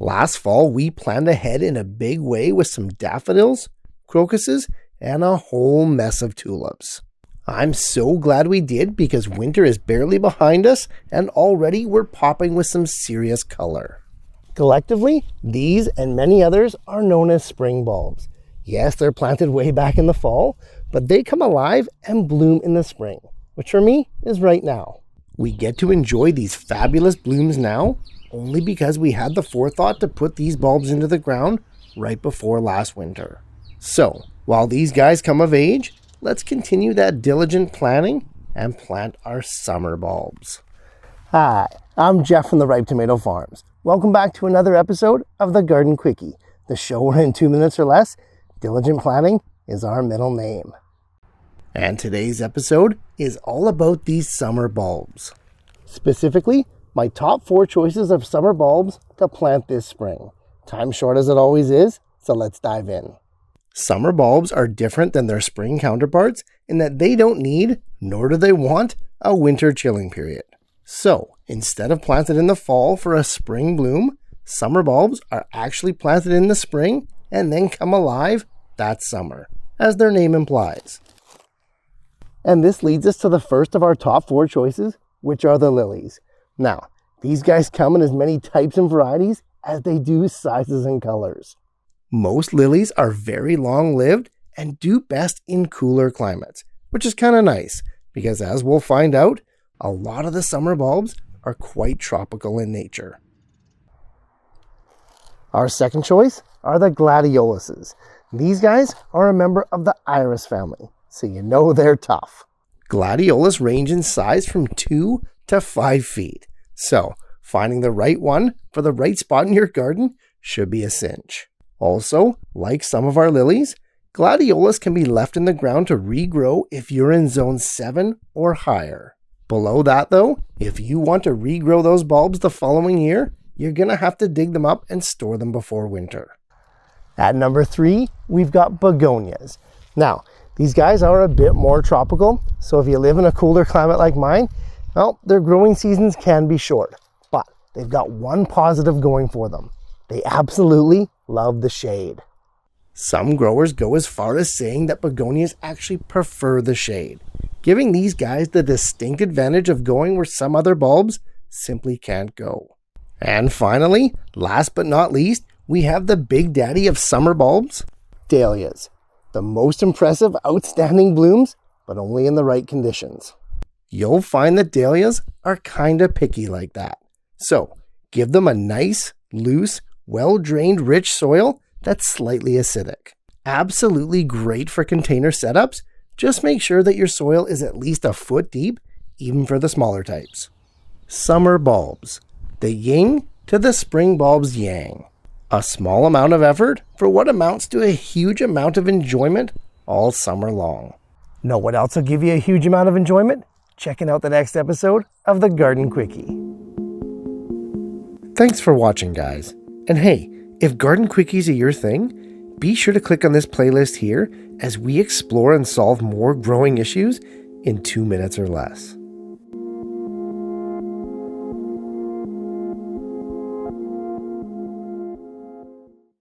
Last fall, we planned ahead in a big way with some daffodils, crocuses, and a whole mess of tulips. I'm so glad we did because winter is barely behind us and already we're popping with some serious color. Collectively, these and many others are known as spring bulbs. Yes, they're planted way back in the fall, but they come alive and bloom in the spring, which for me is right now. We get to enjoy these fabulous blooms now only because we had the forethought to put these bulbs into the ground right before last winter. So, while these guys come of age, let's continue that diligent planning and plant our summer bulbs. Hi, I'm Jeff from the Ripe Tomato Farms. Welcome back to another episode of the Garden Quickie, the show where in 2 minutes or less, diligent planning is our middle name. And today's episode is all about these summer bulbs. Specifically, my top 4 choices of summer bulbs to plant this spring. Time short as it always is, so let's dive in. Summer bulbs are different than their spring counterparts in that they don't need, nor do they want, a winter chilling period. So, instead of planted in the fall for a spring bloom, summer bulbs are actually planted in the spring and then come alive that summer, as their name implies. And this leads us to the first of our top 4 choices, which are the lilies. Now, these guys come in as many types and varieties as they do sizes and colors. Most lilies are very long-lived and do best in cooler climates, which is kind of nice because as we'll find out, a lot of the summer bulbs are quite tropical in nature. Our second choice are the Gladioluses. These guys are a member of the iris family, so you know they're tough. Gladiolus range in size from 2 to 5 feet, so finding the right one for the right spot in your garden should be a cinch. Also, like some of our lilies, Gladiolus can be left in the ground to regrow if you're in zone 7 or higher. Below that though, if you want to regrow those bulbs the following year, you're going to have to dig them up and store them before winter. At number 3, we've got begonias. Now, these guys are a bit more tropical, so if you live in a cooler climate like mine, well, their growing seasons can be short, but they've got one positive going for them. They absolutely love the shade. Some growers go as far as saying that begonias actually prefer the shade, giving these guys the distinct advantage of going where some other bulbs simply can't go. And finally, last but not least, we have the big daddy of summer bulbs, dahlias. The most impressive, outstanding blooms, but only in the right conditions. You'll find that dahlias are kinda picky like that. So, give them a nice, loose, well-drained, rich soil that's slightly acidic. Absolutely great for container setups. Just make sure that your soil is at least a foot deep, even for the smaller types. Summer bulbs. The yin to the spring bulb's yang. A small amount of effort for what amounts to a huge amount of enjoyment all summer long. Know what else will give you a huge amount of enjoyment? Checking out the next episode of the Garden Quickie. Thanks for watching, guys. And hey, if garden quickies are your thing, be sure to click on this playlist here as we explore and solve more growing issues in 2 minutes or less.